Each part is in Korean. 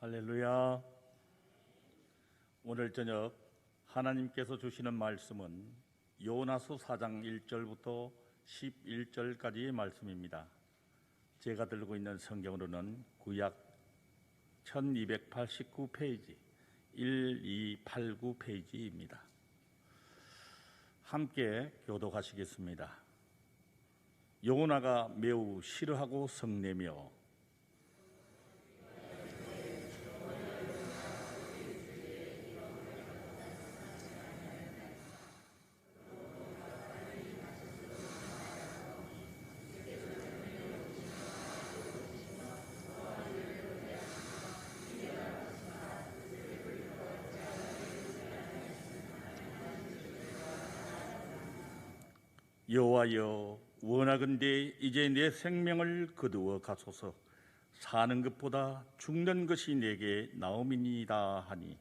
할렐루야. 오늘 저녁 하나님께서 주시는 말씀은 요나서 4장 1절부터 11절까지의 말씀입니다. 제가 들고 있는 성경으로는 구약 1289페이지 1289페이지입니다. 함께 교독하시겠습니다. 요나가 매우 싫어하고 성내며 여호와여, 원하건대 이제 내 생명을 거두어 가소서. 사는 것보다 죽는 것이 내게 나음이니이다 하니,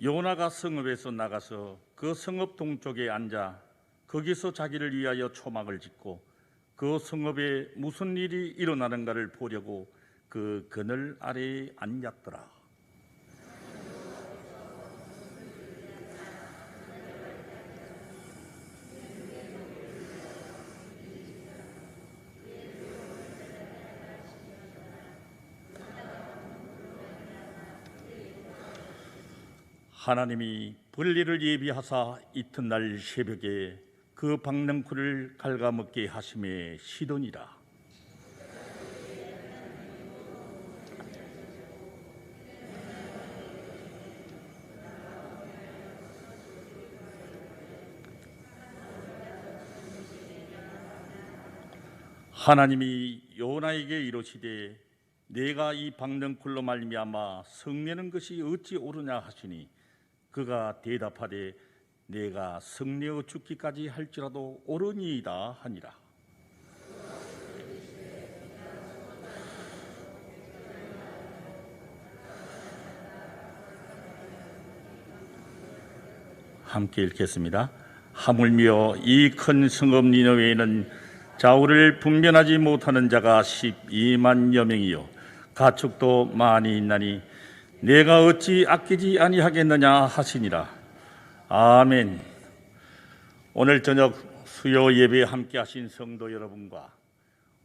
요나가 성읍에서 나가서 그 성읍 동쪽에 앉아 거기서 자기를 위하여 초막을 짓고 그 성읍에 무슨 일이 일어나는가를 보려고 그 그늘 아래에 앉았더라. 하나님이 벌레를 예비하사 이튿날 새벽에 그 박능쿨을 갉아먹게 하심에 시도니라. 하나님이 요나에게 이르시되 내가 이 박능쿨로 말미암아 성내는 것이 어찌 옳으냐 하시니, 그가 대답하되 내가 성내어 죽기까지 할지라도 옳으니이다 하니라. 함께 읽겠습니다. 하물며 이 큰 성읍 니느웨에는 좌우를 분별하지 못하는 자가 12만여 명이요 가축도 많이 있나니 내가 어찌 아끼지 아니하겠느냐 하시니라. 아멘. 오늘 저녁 수요 예배에 함께 하신 성도 여러분과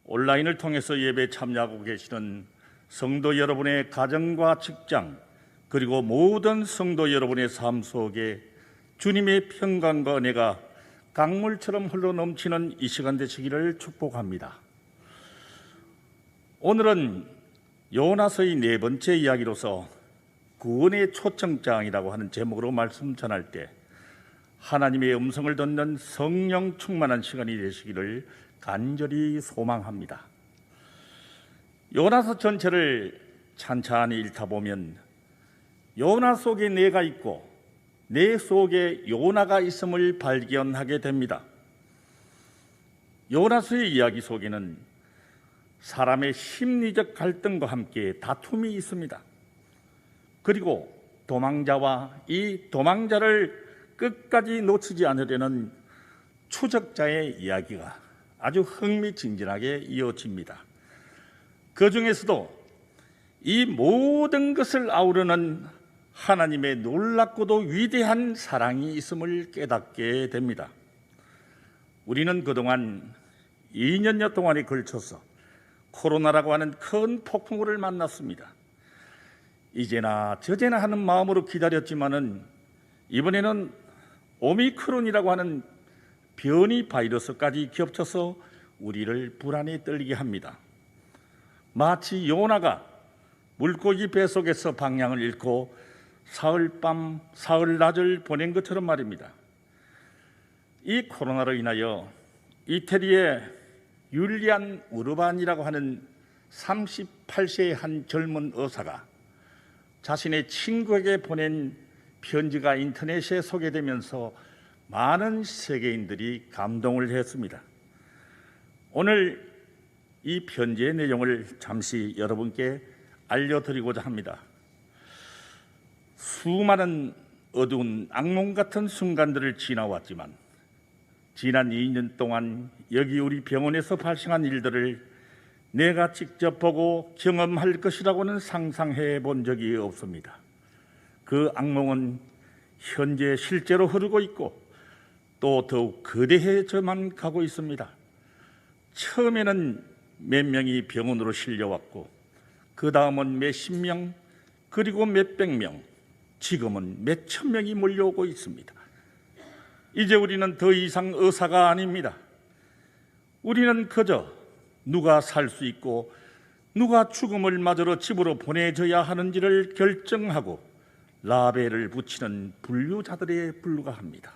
온라인을 통해서 예배에 참여하고 계시는 성도 여러분의 가정과 직장, 그리고 모든 성도 여러분의 삶 속에 주님의 평강과 은혜가 강물처럼 흘러넘치는 이 시간 되시기를 축복합니다. 오늘은 요나서의 네 번째 이야기로서 구원의 초청장이라고 하는 제목으로 말씀 전할 때 하나님의 음성을 듣는 성령 충만한 시간이 되시기를 간절히 소망합니다. 요나서 전체를 찬찬히 읽다 보면 요나 속에 내가 있고 내 속에 요나가 있음을 발견하게 됩니다. 요나서의 이야기 속에는 사람의 심리적 갈등과 함께 다툼이 있습니다. 그리고 도망자와 이 도망자를 끝까지 놓치지 않으려는 추적자의 이야기가 아주 흥미진진하게 이어집니다. 그 중에서도 이 모든 것을 아우르는 하나님의 놀랍고도 위대한 사랑이 있음을 깨닫게 됩니다. 우리는 그동안 2년여 동안에 걸쳐서 코로나라고 하는 큰 폭풍우를 만났습니다. 이제나 저제나 하는 마음으로 기다렸지만은 이번에는 오미크론이라고 하는 변이 바이러스까지 겹쳐서 우리를 불안에 떨리게 합니다. 마치 요나가 물고기 뱃속에서 방향을 잃고 사흘밤 사흘낮을 보낸 것처럼 말입니다. 이 코로나로 인하여 이태리의 율리안 우르반이라고 하는 38세의 한 젊은 의사가 자신의 친구에게 보낸 편지가 인터넷에 소개되면서 많은 세계인들이 감동을 했습니다. 오늘 이 편지의 내용을 잠시 여러분께 알려드리고자 합니다. 수많은 어두운 악몽 같은 순간들을 지나왔지만 지난 2년 동안 여기 우리 병원에서 발생한 일들을 내가 직접 보고 경험할 것이라고는 상상해 본 적이 없습니다. 그 악몽은 현재 실제로 흐르고 있고 또 더욱 거대해져만 가고 있습니다. 처음에는 몇 명이 병원으로 실려왔고 그 다음은 몇십 명, 그리고 몇백 명, 지금은 몇천 명이 몰려오고 있습니다. 이제 우리는 더 이상 의사가 아닙니다. 우리는 그저 누가 살 수 있고 누가 죽음을 맞으러 집으로 보내져야 하는지를 결정하고 라벨을 붙이는 분류자들에 불과합니다.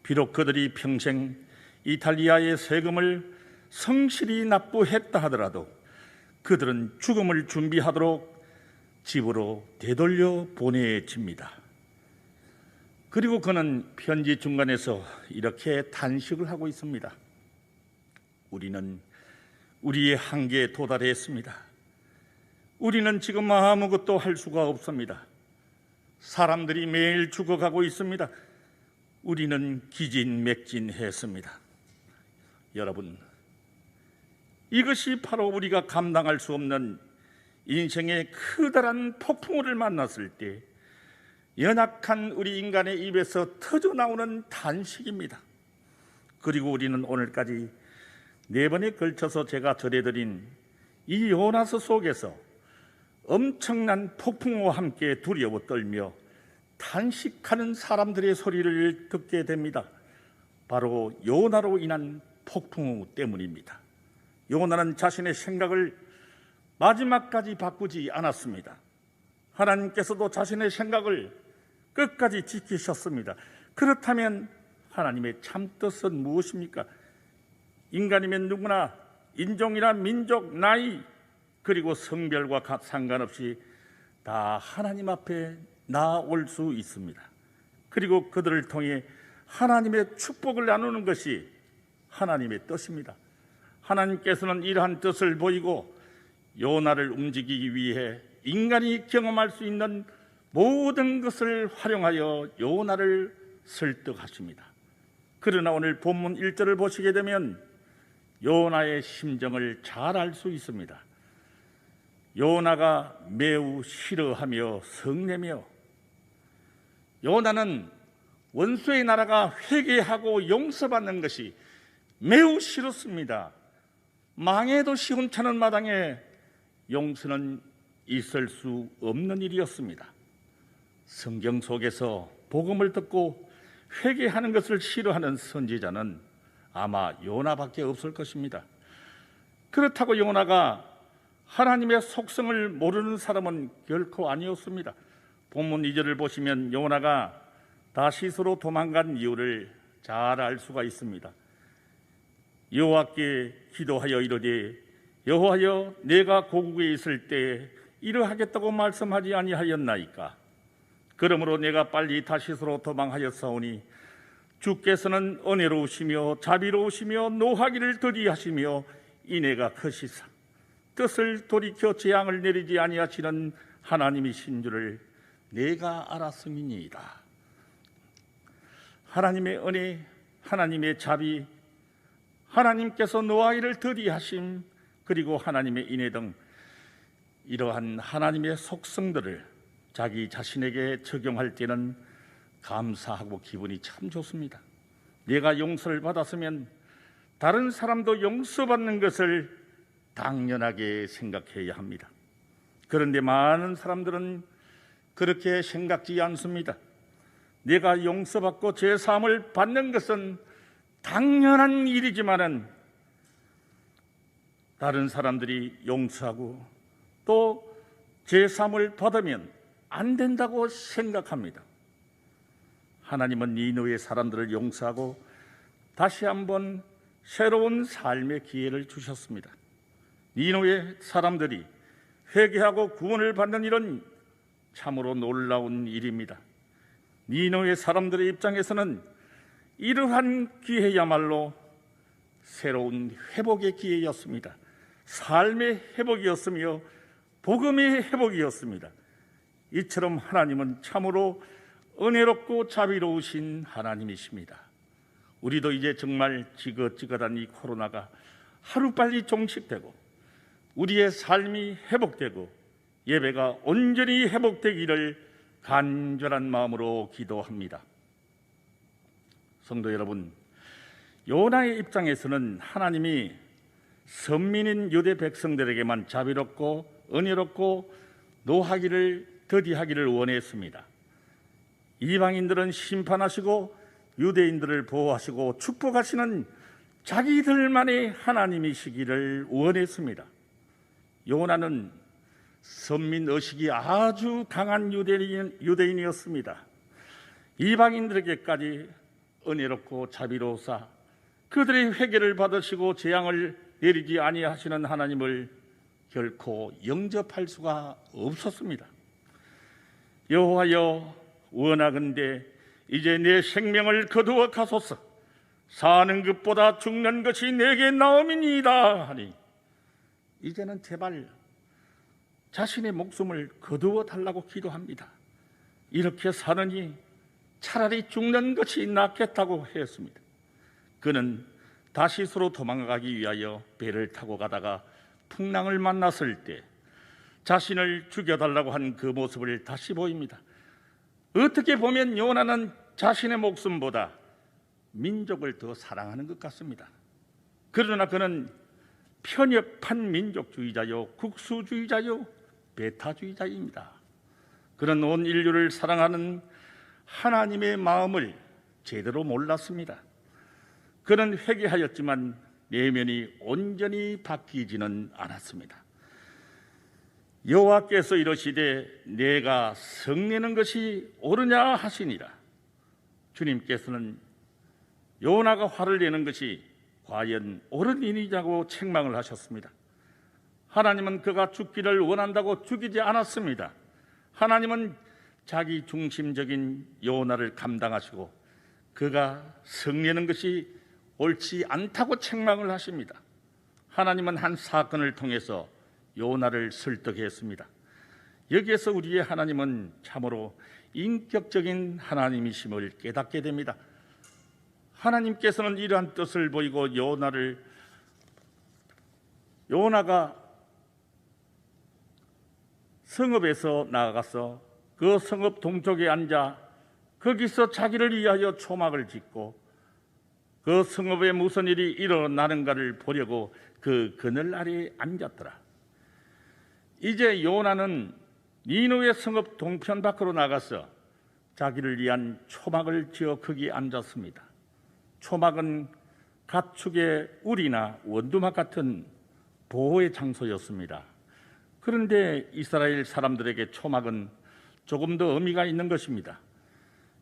비록 그들이 평생 이탈리아의 세금을 성실히 납부했다 하더라도 그들은 죽음을 준비하도록 집으로 되돌려 보내집니다. 그리고 그는 편지 중간에서 이렇게 단식을 하고 있습니다. 우리는 우리의 한계에 도달했습니다. 우리는 지금 아무것도 할 수가 없습니다. 사람들이 매일 죽어가고 있습니다. 우리는 기진맥진했습니다. 여러분, 이것이 바로 우리가 감당할 수 없는 인생의 커다란 폭풍우를 만났을 때 연약한 우리 인간의 입에서 터져나오는 단식입니다. 그리고 우리는 오늘까지 4번에 걸쳐서 제가 전해드린 이 요나서 속에서 엄청난 폭풍우와 함께 두려워 떨며 탄식하는 사람들의 소리를 듣게 됩니다. 바로 요나로 인한 폭풍우 때문입니다. 요나는 자신의 생각을 마지막까지 바꾸지 않았습니다. 하나님께서도 자신의 생각을 끝까지 지키셨습니다. 그렇다면 하나님의 참뜻은 무엇입니까? 인간이면 누구나 인종이나 민족, 나이, 그리고 성별과 상관없이 다 하나님 앞에 나아올 수 있습니다. 그리고 그들을 통해 하나님의 축복을 나누는 것이 하나님의 뜻입니다. 하나님께서는 이러한 뜻을 보이고 요나를 움직이기 위해 인간이 경험할 수 있는 모든 것을 활용하여 요나를 설득하십니다. 그러나 오늘 본문 1절을 보시게 되면 요나의 심정을 잘 알 수 있습니다. 요나가 매우 싫어하며 성내며, 요나는 원수의 나라가 회개하고 용서받는 것이 매우 싫었습니다. 망해도 시원찮은 마당에 용서는 있을 수 없는 일이었습니다. 성경 속에서 복음을 듣고 회개하는 것을 싫어하는 선지자는 아마 요나밖에 없을 것입니다. 그렇다고 요나가 하나님의 속성을 모르는 사람은 결코 아니었습니다. 본문 2절을 보시면 요나가 다시스로 도망간 이유를 잘 알 수가 있습니다. 여호와께 기도하여 이르되 여호와여, 내가 고국에 있을 때 이러하겠다고 말씀하지 아니하였나이까? 그러므로 내가 빨리 다시스로 도망하였사오니 주께서는 은혜로우시며 자비로우시며 노하기를 더디하시며 인애가 크시사 뜻을 돌이켜 재앙을 내리지 아니하시는 하나님이신 줄을 내가 알았음이니이다. 하나님의 은혜, 하나님의 자비, 하나님께서 노하기를 더디하심, 그리고 하나님의 인애 등 이러한 하나님의 속성들을 자기 자신에게 적용할 때는 감사하고 기분이 참 좋습니다. 내가 용서를 받았으면 다른 사람도 용서받는 것을 당연하게 생각해야 합니다. 그런데 많은 사람들은 그렇게 생각지 않습니다. 내가 용서받고 죄사함을 받는 것은 당연한 일이지만은 다른 사람들이 용서하고 또 죄사함을 받으면 안 된다고 생각합니다. 하나님은 니느웨 사람들을 용서하고 다시 한번 새로운 삶의 기회를 주셨습니다. 니느웨 사람들이 회개하고 구원을 받는 일은 참으로 놀라운 일입니다. 니느웨 사람들의 입장에서는 이러한 기회야말로 새로운 회복의 기회였습니다. 삶의 회복이었으며 복음의 회복이었습니다. 이처럼 하나님은 참으로 은혜롭고 자비로우신 하나님이십니다. 우리도 이제 정말 지긋지긋한 이 코로나가 하루빨리 종식되고 우리의 삶이 회복되고 예배가 온전히 회복되기를 간절한 마음으로 기도합니다. 성도 여러분, 요나의 입장에서는 하나님이 선민인 유대 백성들에게만 자비롭고 은혜롭고 노하기를 더디하기를 원했습니다. 이방인들은 심판하시고 유대인들을 보호하시고 축복하시는 자기들만의 하나님이시기를 원했습니다. 요나는 선민 의식이 아주 강한 유대인이었습니다. 이방인들에게까지 은혜롭고 자비로우사 그들의 회개를 받으시고 재앙을 내리지 아니하시는 하나님을 결코 영접할 수가 없었습니다. 여호와여, 원하건대 이제 내 생명을 거두어 가소서. 사는 것보다 죽는 것이 내게 나음이니이다 하니 이제는 제발 자신의 목숨을 거두어 달라고 기도합니다. 이렇게 사느니 차라리 죽는 것이 낫겠다고 했습니다. 그는 다시스로 도망가기 위하여 배를 타고 가다가 풍랑을 만났을 때 자신을 죽여달라고 한 그 모습을 다시 보입니다. 어떻게 보면 요나는 자신의 목숨보다 민족을 더 사랑하는 것 같습니다. 그러나 그는 편협한 민족주의자요, 국수주의자요, 배타주의자입니다. 그는 온 인류를 사랑하는 하나님의 마음을 제대로 몰랐습니다. 그는 회개하였지만 내면이 온전히 바뀌지는 않았습니다. 여호와께서 이르시되 내가 성내는 것이 옳으냐 하시니라. 주님께서는 요나가 화를 내는 것이 과연 옳은 일이냐고 책망을 하셨습니다. 하나님은 그가 죽기를 원한다고 죽이지 않았습니다. 하나님은 자기 중심적인 요나를 감당하시고 그가 성내는 것이 옳지 않다고 책망을 하십니다. 하나님은 한 사건을 통해서 요나를 설득했습니다. 여기에서 우리의 하나님은 참으로 인격적인 하나님이심을 깨닫게 됩니다. 하나님께서는 이러한 뜻을 보이고 요나가 성읍에서 나아가서 그 성읍 동쪽에 앉아 거기서 자기를 위하여 초막을 짓고 그 성읍에 무슨 일이 일어나는가를 보려고 그 그늘 아래에 앉았더라. 이제 요나는 니느웨 성읍 동편 밖으로 나가서 자기를 위한 초막을 지어 거기 앉았습니다. 초막은 가축의 울이나 원두막 같은 보호의 장소였습니다. 그런데 이스라엘 사람들에게 초막은 조금 더 의미가 있는 것입니다.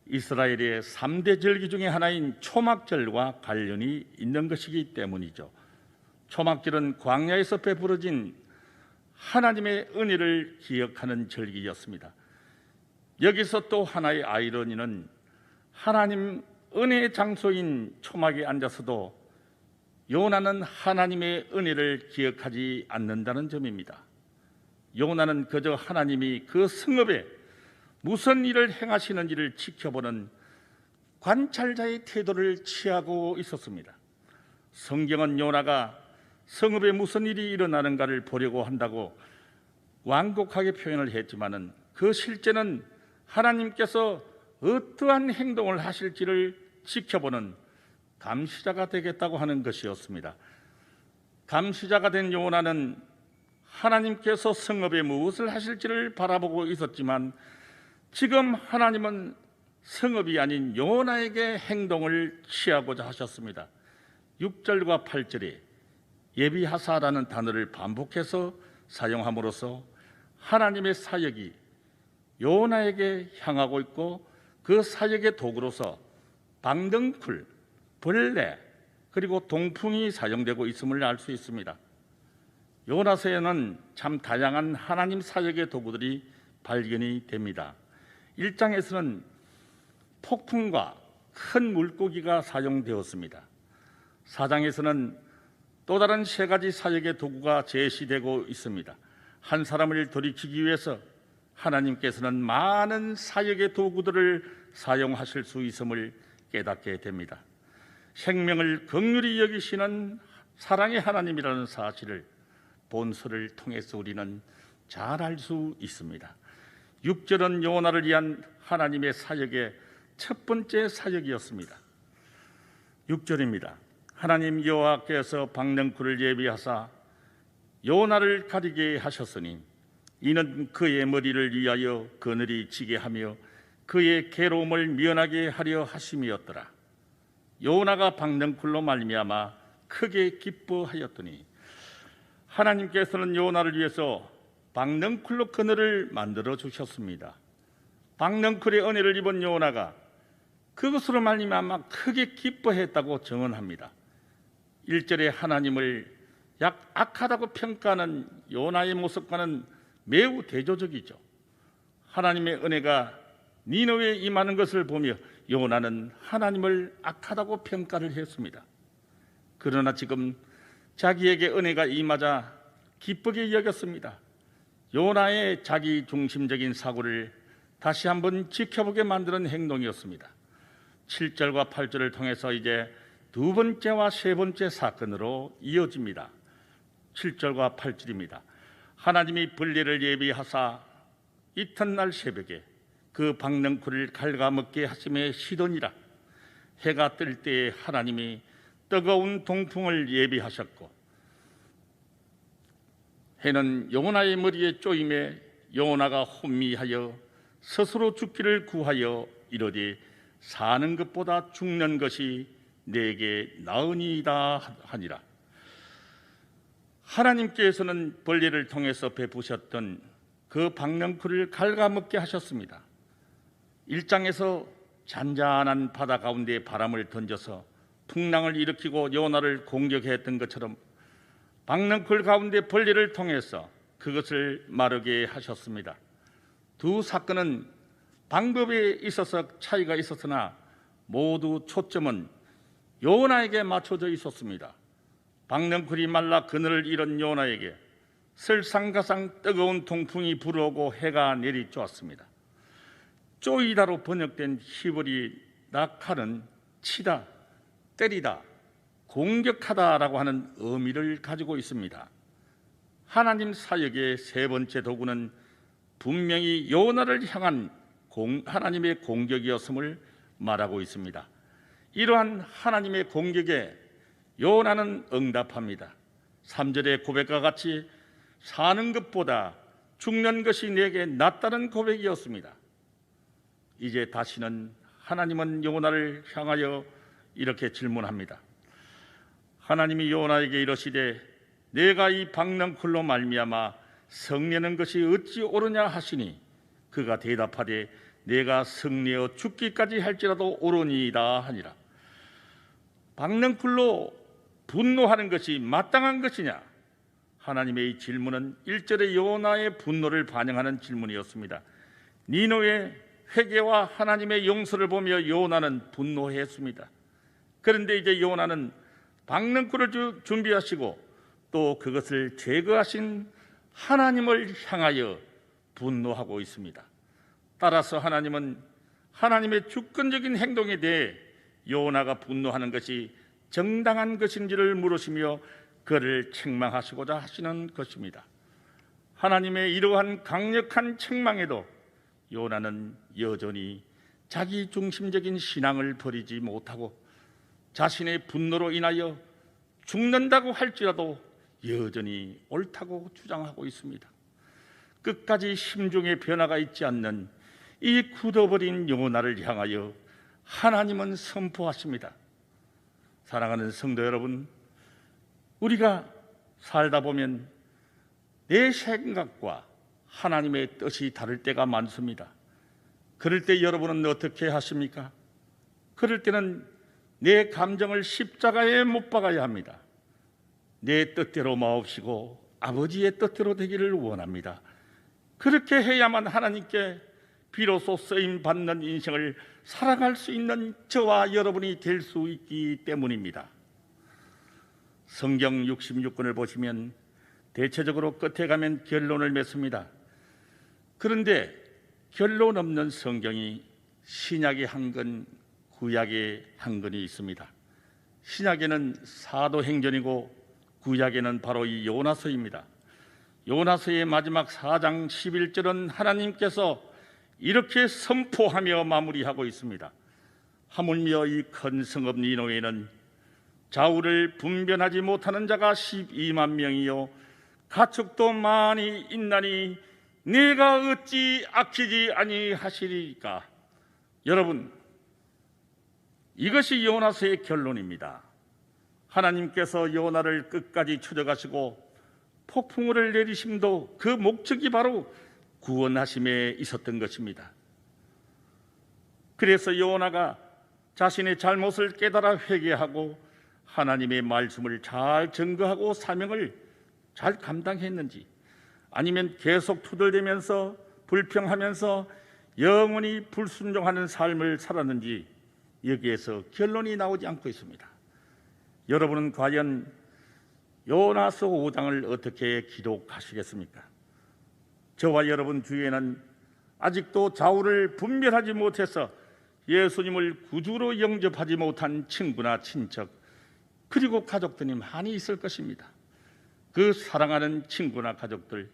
이스라엘의 3대 절기 중에 하나인 초막절과 관련이 있는 것이기 때문이죠. 초막절은 광야에서 베풀어진 하나님의 은혜를 기억하는 절기였습니다. 여기서 또 하나의 아이러니는 하나님 은혜의 장소인 초막에 앉아서도 요나는 하나님의 은혜를 기억하지 않는다는 점입니다. 요나는 그저 하나님이 그 성읍에 무슨 일을 행하시는지를 지켜보는 관찰자의 태도를 취하고 있었습니다. 성경은 요나가 성읍에 무슨 일이 일어나는가를 보려고 한다고 완곡하게 표현을 했지만은 그 실제는 하나님께서 어떠한 행동을 하실지를 지켜보는 감시자가 되겠다고 하는 것이었습니다. 감시자가 된 요나는 하나님께서 성읍에 무엇을 하실지를 바라보고 있었지만 지금 하나님은 성읍이 아닌 요나에게 행동을 취하고자 하셨습니다. 6절과 8절에 예비하사라는 단어를 반복해서 사용함으로써 하나님의 사역이 요나에게 향하고 있고 그 사역의 도구로서 방등쿨, 벌레 그리고 동풍이 사용되고 있음을 알 수 있습니다. 요나서에는 참 다양한 하나님 사역의 도구들이 발견이 됩니다. 1장에서는 폭풍과 큰 물고기가 사용되었습니다. 4장에서는 또 다른 3가지 사역의 도구가 제시되고 있습니다. 한 사람을 돌이키기 위해서 하나님께서는 많은 사역의 도구들을 사용하실 수 있음을 깨닫게 됩니다. 생명을 긍휼히 여기시는 사랑의 하나님이라는 사실을 본서를 통해서 우리는 잘 알 수 있습니다. 6절은 요나를 위한 하나님의 사역의 첫 번째 사역이었습니다. 6절입니다. 하나님 여호와께서 박능쿨을 예비하사 요나를 가리게 하셨으니 이는 그의 머리를 위하여 그늘이 지게 하며 그의 괴로움을 면하게 하려 하심이었더라. 요나가 박능쿨로 말미암아 크게 기뻐하였더니 하나님께서는 요나를 위해서 박능쿨로 그늘을 만들어 주셨습니다. 박능쿨의 은혜를 입은 요나가 그것으로 말미암아 크게 기뻐했다고 증언합니다. 1절에 하나님을 악하다고 평가하는 요나의 모습과는 매우 대조적이죠. 하나님의 은혜가 니느웨에 임하는 것을 보며 요나는 하나님을 악하다고 평가를 했습니다. 그러나 지금 자기에게 은혜가 임하자 기쁘게 여겼습니다. 요나의 자기 중심적인 사고를 다시 한번 지켜보게 만드는 행동이었습니다. 7절과 8절을 통해서 이제 두 번째와 세 번째 사건으로 이어집니다. 7절과 8절입니다. 하나님이 벌레를 예비하사 이튿날 새벽에 그 박능쿨을 갉아먹게 하심에 시도니라. 해가 뜰 때에 하나님이 뜨거운 동풍을 예비하셨고 해는 요나의 머리에 쪼임에 요나가 혼미하여 스스로 죽기를 구하여 이르되 사는 것보다 죽는 것이 내게 나으니이다 하니라. 하나님께서는 벌레를 통해서 베푸셨던 그 박능쿨을 갉아먹게 하셨습니다. 1장에서 잔잔한 바다 가운데 바람을 던져서 풍랑을 일으키고 요나를 공격했던 것처럼 박능쿨 가운데 벌레를 통해서 그것을 마르게 하셨습니다. 두 사건은 방법에 있어서 차이가 있었으나 모두 초점은 요나에게 맞춰져 있었습니다. 박능쿨이 말라 그늘을 잃은 요나에게 설상가상 뜨거운 동풍이 불어오고 해가 내리쬐었습니다. 쪼이다로 번역된 히브리 낙칼은 치다, 때리다, 공격하다라고 하는 의미를 가지고 있습니다. 하나님 사역의 세 번째 도구는 분명히 요나를 향한 하나님의 공격이었음을 말하고 있습니다. 이러한 하나님의 공격에 요나는 응답합니다. 3절의 고백과 같이 사는 것보다 죽는 것이 내게 낫다는 고백이었습니다. 이제 다시는 하나님은 요나를 향하여 이렇게 질문합니다. 하나님이 요나에게 이르시되 내가 이 박능쿨로 말미암아 성내는 것이 어찌 옳으냐 하시니 그가 대답하되 내가 성내어 죽기까지 할지라도 옳으니이다 하니라. 박능쿨로 분노하는 것이 마땅한 것이냐? 하나님의 이 질문은 1절의 요나의 분노를 반영하는 질문이었습니다. 니느웨의 회개와 하나님의 용서를 보며 요나는 분노했습니다. 그런데 이제 요나는 박능쿨을 준비하시고 또 그것을 제거하신 하나님을 향하여 분노하고 있습니다. 따라서 하나님은 하나님의 주권적인 행동에 대해 요나가 분노하는 것이 정당한 것인지를 물으시며 그를 책망하시고자 하시는 것입니다. 하나님의 이러한 강력한 책망에도 요나는 여전히 자기 중심적인 신앙을 버리지 못하고 자신의 분노로 인하여 죽는다고 할지라도 여전히 옳다고 주장하고 있습니다. 끝까지 심중에 변화가 있지 않는 이 굳어버린 요나를 향하여 하나님은 선포하십니다. 사랑하는 성도 여러분, 우리가 살다 보면 내 생각과 하나님의 뜻이 다를 때가 많습니다. 그럴 때 여러분은 어떻게 하십니까? 그럴 때는 내 감정을 십자가에 못 박아야 합니다. 내 뜻대로 마옵시고 아버지의 뜻대로 되기를 원합니다. 그렇게 해야만 하나님께 비로소 쓰임받는 인생을 살아갈 수 있는 저와 여러분이 될 수 있기 때문입니다. 성경 66권을 보시면 대체적으로 끝에 가면 결론을 맺습니다. 그런데 결론 없는 성경이 신약의 한 권, 구약의 한 권이 있습니다. 신약에는 사도행전이고 구약에는 바로 이 요나서입니다. 요나서의 마지막 4장 11절은 하나님께서 이렇게 선포하며 마무리하고 있습니다. 하물며 이 큰 성읍 니느웨는 좌우를 분변하지 못하는 자가 12만 명이요 가축도 많이 있나니 내가 어찌 아끼지 아니하시리까. 여러분, 이것이 요나서의 결론입니다. 하나님께서 요나를 끝까지 추적하시고 폭풍우를 내리심도 그 목적이 바로 구원하심에 있었던 것입니다. 그래서 요나가 자신의 잘못을 깨달아 회개하고 하나님의 말씀을 잘 증거하고 사명을 잘 감당했는지, 아니면 계속 투덜대면서 불평하면서 영원히 불순종하는 삶을 살았는지, 여기에서 결론이 나오지 않고 있습니다. 여러분은 과연 요나서 5장을 어떻게 기록하시겠습니까? 저와 여러분 주위에는 아직도 좌우를 분별하지 못해서 예수님을 구주로 영접하지 못한 친구나 친척, 그리고 가족들이 많이 있을 것입니다. 그 사랑하는 친구나 가족들,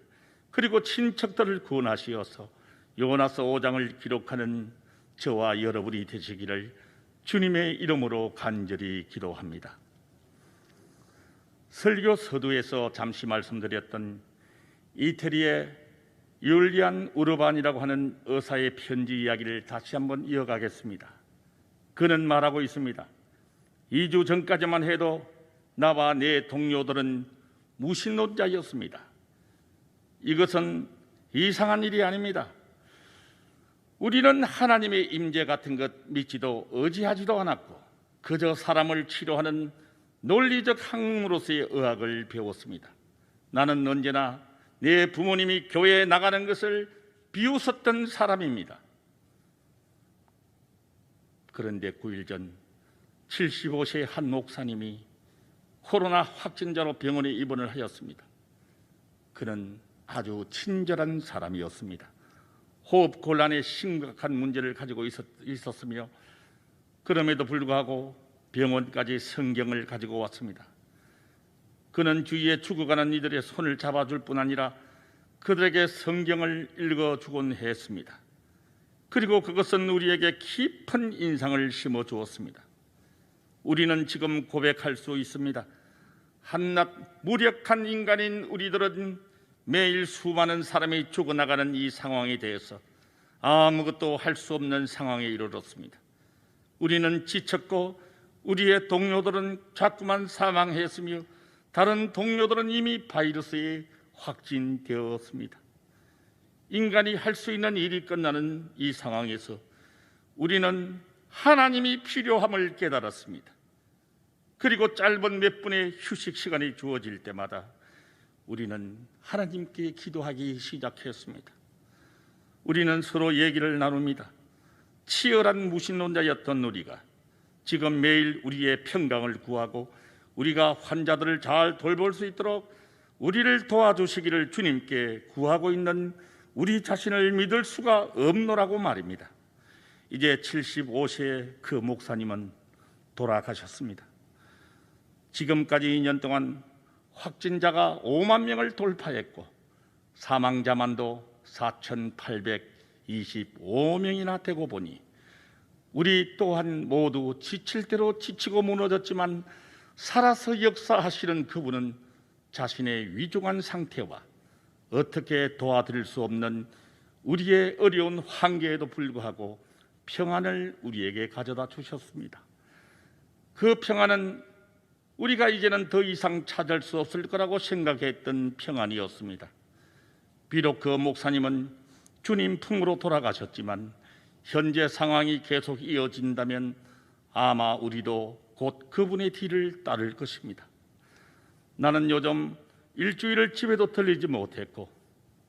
그리고 친척들을 구원하시어서 요나서 5장을 기록하는 저와 여러분이 되시기를 주님의 이름으로 간절히 기도합니다. 설교 서두에서 잠시 말씀드렸던 이태리의 율리안 우르반이라고 하는 의사의 편지 이야기를 다시 한번 이어가겠습니다. 그는 말하고 있습니다. 2주 전까지만 해도 나와 내 동료들은 무신론자였습니다. 이것은 이상한 일이 아닙니다. 우리는 하나님의 임재 같은 것 믿지도 의지하지도 않았고 그저 사람을 치료하는 논리적 학문으로서의 의학을 배웠습니다. 나는 언제나 내 부모님이 교회에 나가는 것을 비웃었던 사람입니다. 그런데 9일 전 75세의 한 목사님이 코로나 확진자로 병원에 입원을 하였습니다. 그는 아주 친절한 사람이었습니다. 호흡 곤란의 심각한 문제를 가지고 있었으며 그럼에도 불구하고 병원까지 성경을 가지고 왔습니다. 그는 주위에 죽어가는 이들의 손을 잡아줄 뿐 아니라 그들에게 성경을 읽어주곤 했습니다. 그리고 그것은 우리에게 깊은 인상을 심어주었습니다. 우리는 지금 고백할 수 있습니다. 한낱 무력한 인간인 우리들은 매일 수많은 사람이 죽어나가는 이 상황에 대해서 아무것도 할 수 없는 상황에 이르렀습니다. 우리는 지쳤고 우리의 동료들은 자꾸만 사망했으며 다른 동료들은 이미 바이러스에 확진되었습니다. 인간이 할 수 있는 일이 끝나는 이 상황에서 우리는 하나님이 필요함을 깨달았습니다. 그리고 짧은 몇 분의 휴식 시간이 주어질 때마다 우리는 하나님께 기도하기 시작했습니다. 우리는 서로 얘기를 나눕니다. 치열한 무신론자였던 우리가 지금 매일 우리의 평강을 구하고 우리가 환자들을 잘 돌볼 수 있도록 우리를 도와주시기를 주님께 구하고 있는 우리 자신을 믿을 수가 없노라고 말입니다. 이제 75세의 그 목사님은 돌아가셨습니다. 지금까지 2년 동안 확진자가 5만 명을 돌파했고 사망자만도 4,825명이나 되고 보니 우리 또한 모두 지칠 대로 지치고 무너졌지만 살아서 역사하시는 그분은 자신의 위중한 상태와 어떻게 도와드릴 수 없는 우리의 어려운 한계에도 불구하고 평안을 우리에게 가져다 주셨습니다. 그 평안은 우리가 이제는 더 이상 찾을 수 없을 거라고 생각했던 평안이었습니다. 비록 그 목사님은 주님 품으로 돌아가셨지만 현재 상황이 계속 이어진다면 아마 우리도 곧 그분의 뒤를 따를 것입니다. 나는 요즘 일주일을 집에도 들리지 못했고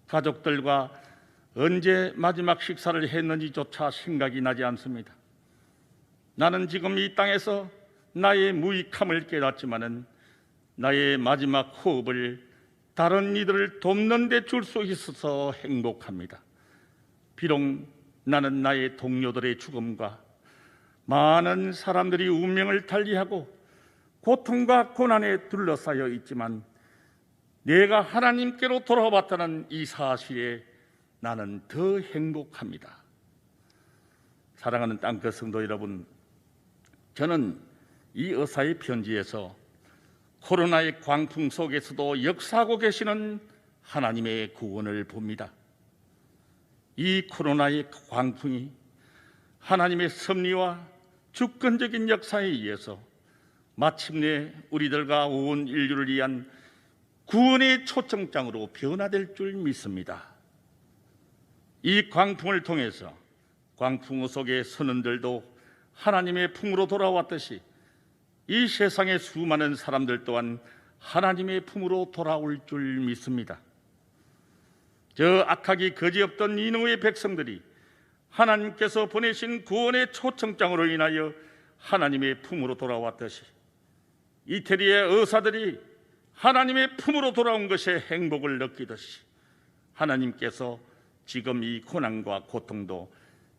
가족들과 언제 마지막 식사를 했는지조차 생각이 나지 않습니다. 나는 지금 이 땅에서 나의 무익함을 깨닫지만은 나의 마지막 호흡을 다른 이들을 돕는 데 줄 수 있어서 행복합니다. 비록 나는 나의 동료들의 죽음과 많은 사람들이 운명을 달리하고 고통과 고난에 둘러싸여 있지만 내가 하나님께로 돌아왔다는 이 사실에 나는 더 행복합니다. 사랑하는 땅끝 성도 여러분, 저는 이 의사의 편지에서 코로나의 광풍 속에서도 역사하고 계시는 하나님의 구원을 봅니다. 이 코로나의 광풍이 하나님의 섭리와 주권적인 역사에 의해서 마침내 우리들과 온 인류를 위한 구원의 초청장으로 변화될 줄 믿습니다. 이 광풍을 통해서 광풍 속의 선원들도 하나님의 품으로 돌아왔듯이 이 세상의 수많은 사람들 또한 하나님의 품으로 돌아올 줄 믿습니다. 저 악하기 거지없던 니느웨의 백성들이 하나님께서 보내신 구원의 초청장으로 인하여 하나님의 품으로 돌아왔듯이 이태리의 의사들이 하나님의 품으로 돌아온 것에 행복을 느끼듯이 하나님께서 지금 이 고난과 고통도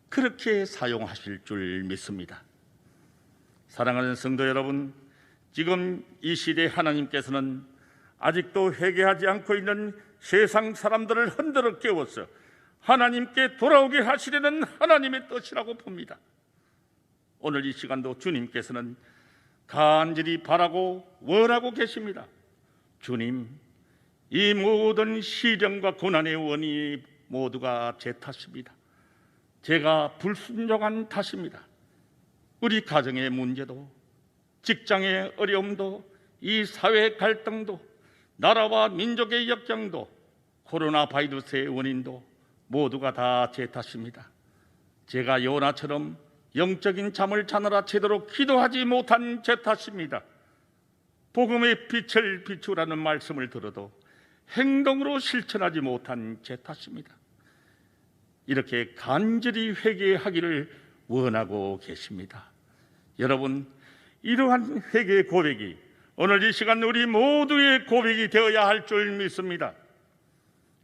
그렇게 사용하실 줄 믿습니다. 사랑하는 성도 여러분, 지금 이 시대에 하나님께서는 아직도 회개하지 않고 있는 세상 사람들을 흔들어 깨워서 하나님께 돌아오게 하시려는 하나님의 뜻이라고 봅니다. 오늘 이 시간도 주님께서는 간절히 바라고 원하고 계십니다. 주님, 이 모든 시련과 고난의 원인이 모두가 제 탓입니다. 제가 불순종한 탓입니다. 우리 가정의 문제도, 직장의 어려움도, 이 사회 갈등도, 나라와 민족의 역경도, 코로나 바이러스의 원인도 모두가 다 제 탓입니다. 제가 요나처럼 영적인 잠을 자느라 제대로 기도하지 못한 제 탓입니다. 복음의 빛을 비추라는 말씀을 들어도 행동으로 실천하지 못한 제 탓입니다. 이렇게 간절히 회개하기를 원하고 계십니다. 여러분, 이러한 회개의 고백이 오늘 이 시간 우리 모두의 고백이 되어야 할 줄 믿습니다.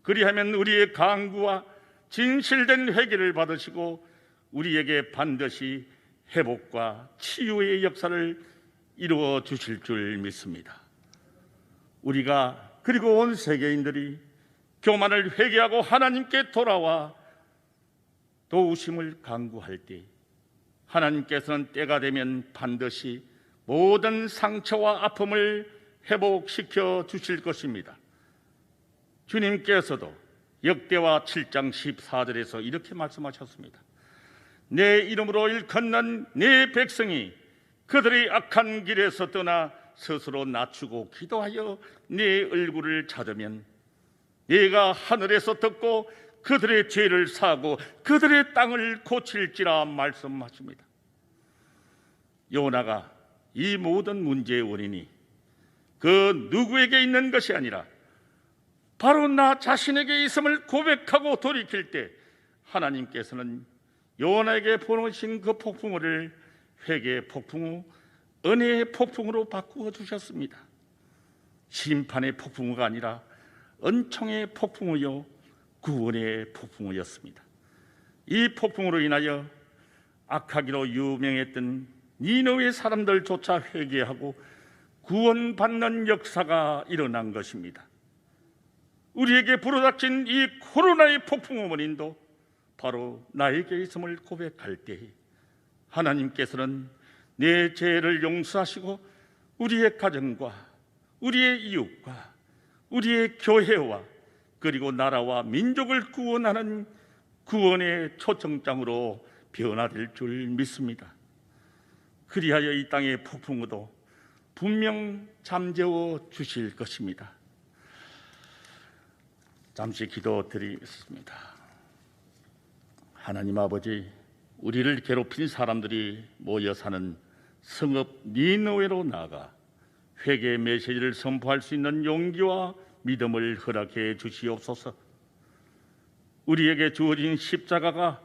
그리하면 우리의 강구와 진실된 회개를 받으시고 우리에게 반드시 회복과 치유의 역사를 이루어 주실 줄 믿습니다. 우리가 그리고 온 세계인들이 교만을 회개하고 하나님께 돌아와 도우심을 간구할 때 하나님께서는 때가 되면 반드시 모든 상처와 아픔을 회복시켜 주실 것입니다. 주님께서도 역대와 7장 14절에서 이렇게 말씀하셨습니다. 내 이름으로 일컫는 내 백성이 그들의 악한 길에서 떠나 스스로 낮추고 기도하여 내 얼굴을 찾으면 네가 하늘에서 듣고 그들의 죄를 사하고 그들의 땅을 고칠지라 말씀하십니다. 요나가 이 모든 문제의 원인이 그 누구에게 있는 것이 아니라 바로 나 자신에게 있음을 고백하고 돌이킬 때 하나님께서는 요나에게 보내신 그 폭풍우를 회개의 폭풍우, 은혜의 폭풍으로 바꾸어 주셨습니다. 심판의 폭풍우가 아니라 은총의 폭풍우요 구원의 폭풍우였습니다. 이 폭풍으로 인하여 악하기로 유명했던 니느웨 사람들조차 회개하고 구원받는 역사가 일어난 것입니다. 우리에게 불어닥친 이 코로나의 폭풍우 원인도 바로 나에게 있음을 고백할 때 하나님께서는 내 죄를 용서하시고 우리의 가정과 우리의 이웃과 우리의 교회와 그리고 나라와 민족을 구원하는 구원의 초청장으로 변화될 줄 믿습니다. 그리하여 이 땅의 폭풍우도 분명 잠재워 주실 것입니다. 잠시 기도드리겠습니다. 하나님 아버지, 우리를 괴롭힌 사람들이 모여 사는 성읍 니느웨로 나아가 회개의 메시지를 선포할 수 있는 용기와 믿음을 허락해 주시옵소서. 우리에게 주어진 십자가가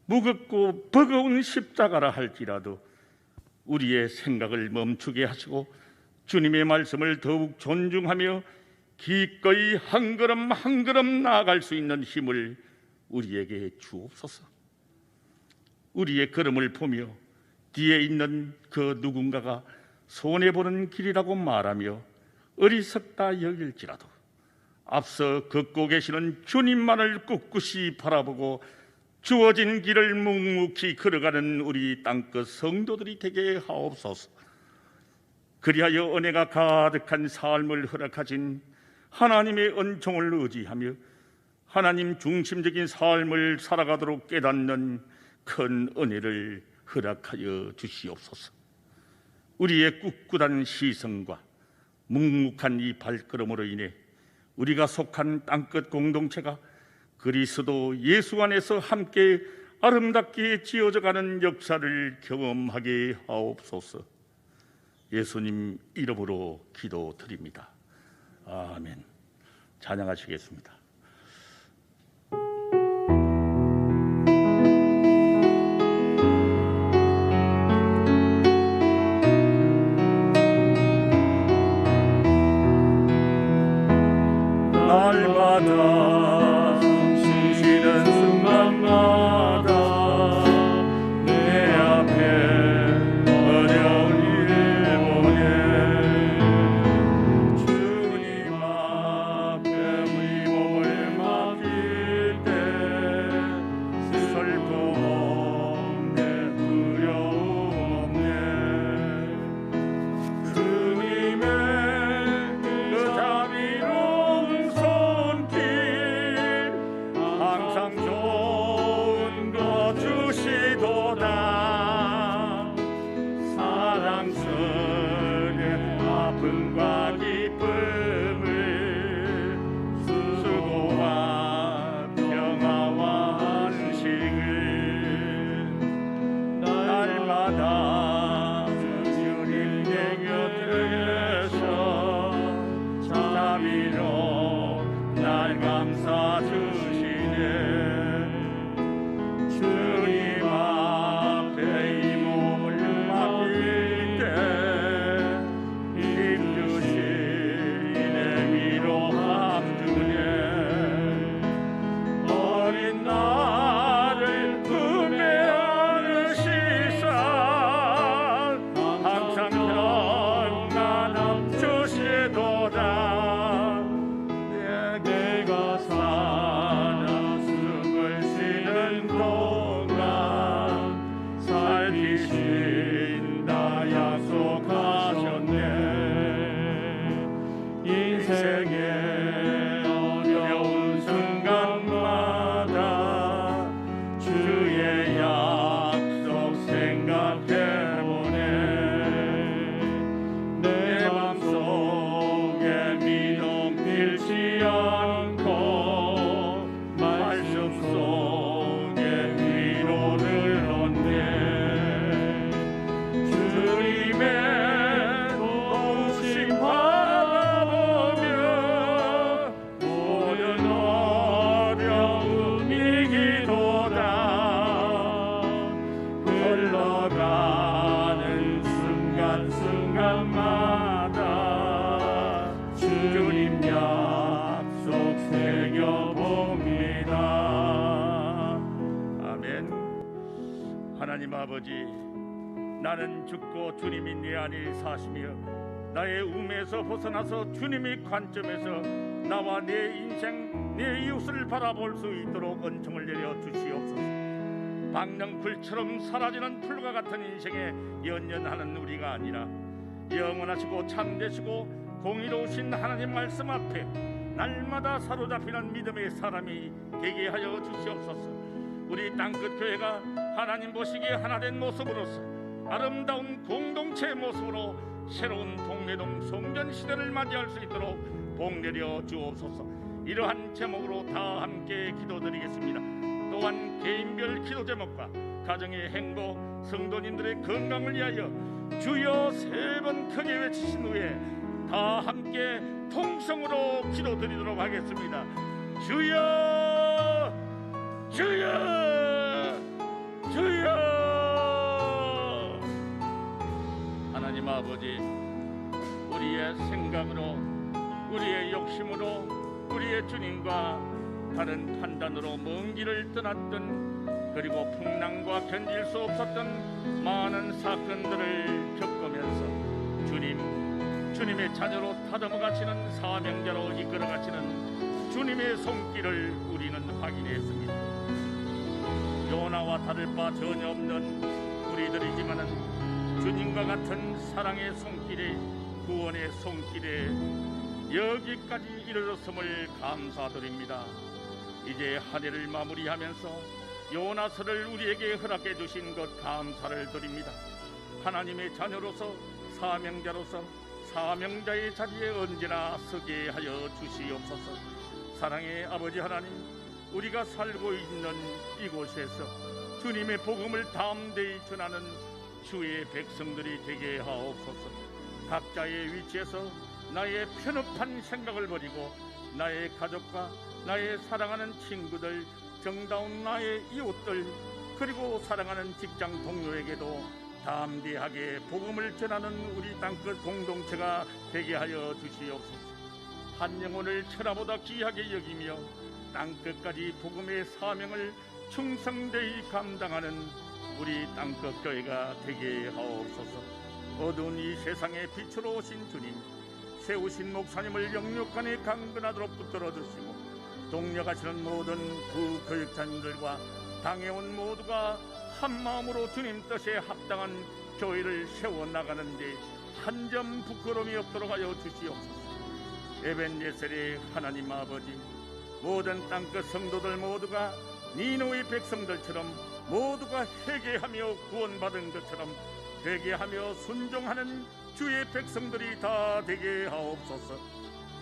무겁고 버거운 십자가라 할지라도 우리의 생각을 멈추게 하시고 주님의 말씀을 더욱 존중하며 기꺼이 한 걸음 한 걸음 나아갈 수 있는 힘을 우리에게 주옵소서. 우리의 걸음을 보며 뒤에 있는 그 누군가가 손해보는 길이라고 말하며 어리석다 여길지라도 앞서 걷고 계시는 주님만을 꿋꿋이 바라보고 주어진 길을 묵묵히 걸어가는 우리 땅끝 성도들이 되게 하옵소서. 그리하여 은혜가 가득한 삶을 허락하신 하나님의 은총을 의지하며 하나님 중심적인 삶을 살아가도록 깨닫는 큰 은혜를 허락하여 주시옵소서. 우리의 꿋꿋한 시선과 묵묵한 이 발걸음으로 인해 우리가 속한 땅끝 공동체가 그리스도 예수 안에서 함께 아름답게 지어져가는 역사를 경험하게 하옵소서. 예수님 이름으로 기도드립니다. 아멘. 찬양하시겠습니다. 날마다 숨쉬는 순간마다 내 앞에 어려운 일을 보내 주님 앞에 우리 몸을 맡길 때 슬픔 없네 두려움 없네 주님의 그 자비로운 손길 항상 좋은 것 주시도다. 사랑스레 아픔과 기쁨을 수고와 평화와 안식을 날마다 주님의 곁에서 자비로 날 감싸 주시네. 주님 앞에 이 몸을 맡길 때 힘주시네 위로함 주네. 어린 나를 품에 안으시사 항상 평안함 주시도다. 내가 살아 숨을 쉬는 동안 살피신다 약속하셨네. 인생의 어려운 순간마다 주의 약속 생각해보네. 내 맘속에 믿음 잃지 않고 말씀 속에 위로를 얻네. 주님의 도우심 바라보며 모든 어려움 이기도다. 흘러가는 순간순간마다 주님 약속 새겨봅니다. 아멘. 하나님 아버지, 나는 죽고 주님이 내 안에 사시며 나의 움에서 벗어나서 주님의 관점에서 나와 내 인생, 내 이웃을 바라볼 수 있도록 은총을 내려 주시옵소서. 박능풀처럼 사라지는 풀과 같은 인생에 연연하는 우리가 아니라 영원하시고 참되시고 공의로우신 하나님 말씀 앞에 날마다 사로잡히는 믿음의 사람이 되게 하여 주시옵소서. 우리 땅끝 교회가 하나님 보시기에 하나된 모습으로서 아름다운 공동체의 모습으로 새로운 동래동 송전 시대를 맞이할 수 있도록 복 내려 주옵소서. 이러한 제목으로 다 함께 기도드리겠습니다. 또한 개인별 기도 제목과 가정의 행복, 성도님들의 건강을 위하여 주여 3번 크게 외치신 후에 다 함께 통성으로 기도드리도록 하겠습니다. 주여, 주여, 주여. 하나님 아버지, 우리의 생각으로, 우리의 욕심으로, 우리의 주님과 다른 판단으로 먼 길을 떠났던, 그리고 풍랑과 견딜 수 없었던 많은 사건들을 겪으면서 주님의 자녀로 다듬어 가시는 사명자로 이끌어 가시는 주님의 손길을 우리는 확인했습니다. 요나와 다를 바 전혀 없는 우리들이지만은 주님과 같은 사랑의 손길에, 구원의 손길에 여기까지 이르렀음을 감사드립니다. 이제 한 해를 마무리하면서 요나서를 우리에게 허락해 주신 것 감사를 드립니다. 하나님의 자녀로서, 사명자로서 사명자의 자리에 언제나 서게 하여 주시옵소서. 사랑의 아버지 하나님, 우리가 살고 있는 이곳에서 주님의 복음을 담대히 전하는 주의 백성들이 되게 하옵소서. 각자의 위치에서 나의 편협한 생각을 버리고 나의 가족과 나의 사랑하는 친구들, 정다운 나의 이웃들, 그리고 사랑하는 직장 동료에게도 담대하게 복음을 전하는 우리 땅끝 공동체가 되게 하여 주시옵소서. 한 영혼을 천하보다 귀하게 여기며 땅끝까지 복음의 사명을 충성되이 감당하는 우리 땅끝 교회가 되게 하옵소서. 어두운 이 세상의 빛으로 오신 주님, 세우신 목사님을 영육간에 강건하도록 붙들어 주시고 동력하시는 모든 부교육자님들과 당회원 모두가 한마음으로 주님 뜻에 합당한 교회를 세워나가는데 한 점 부끄러움이 없도록 하여 주시옵소서. 에벤예셀의 하나님 아버지, 모든 땅끝 성도들 모두가 니느웨 백성들처럼 모두가 회개하며 구원받은 것처럼 회개하며 순종하는 주의 백성들이 다 되게 하옵소서.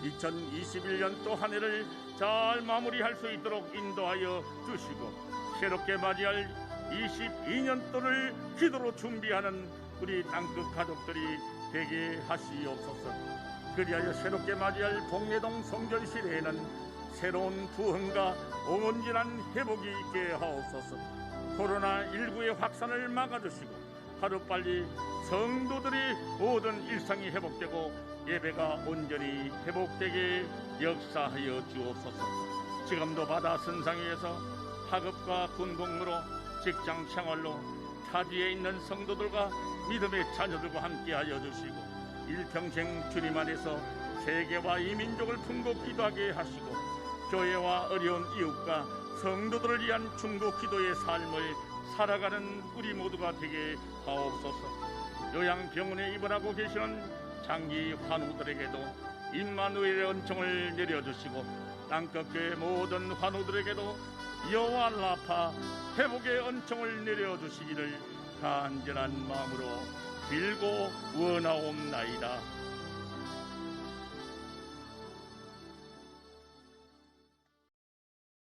2021년 또 한 해를 잘 마무리할 수 있도록 인도하여 주시고 새롭게 맞이할 22년도를 기도로 준비하는 우리 땅끝 가족들이 되게 하시옵소서. 그리하여 새롭게 맞이할 복례동 성전 시대에는 새로운 부흥과 온전한 회복이 있게 하옵소서. 코로나19의 확산을 막아주시고 하루빨리 성도들이 모든 일상이 회복되고 예배가 온전히 회복되게 역사하여 주옵소서. 지금도 바다 선상 위에서 학업과 군복무로, 직장 생활로 타지에 있는 성도들과 믿음의 자녀들과 함께하여 주시고 일평생 주님 안에서 세계와 이 민족을 풍고 기도하게 하시고 교회와 어려운 이웃과 성도들을 위한 중보 기도의 삶을 살아가는 우리 모두가 되게 하옵소서. 요양병원에 입원하고 계시는 장기 환우들에게도 임마누엘의 은총을 내려주시고 땅끝교회 모든 환우들에게도 여호와 라파 회복의 은총을 내려주시기를 간절한 마음으로 빌고 원하옵나이다.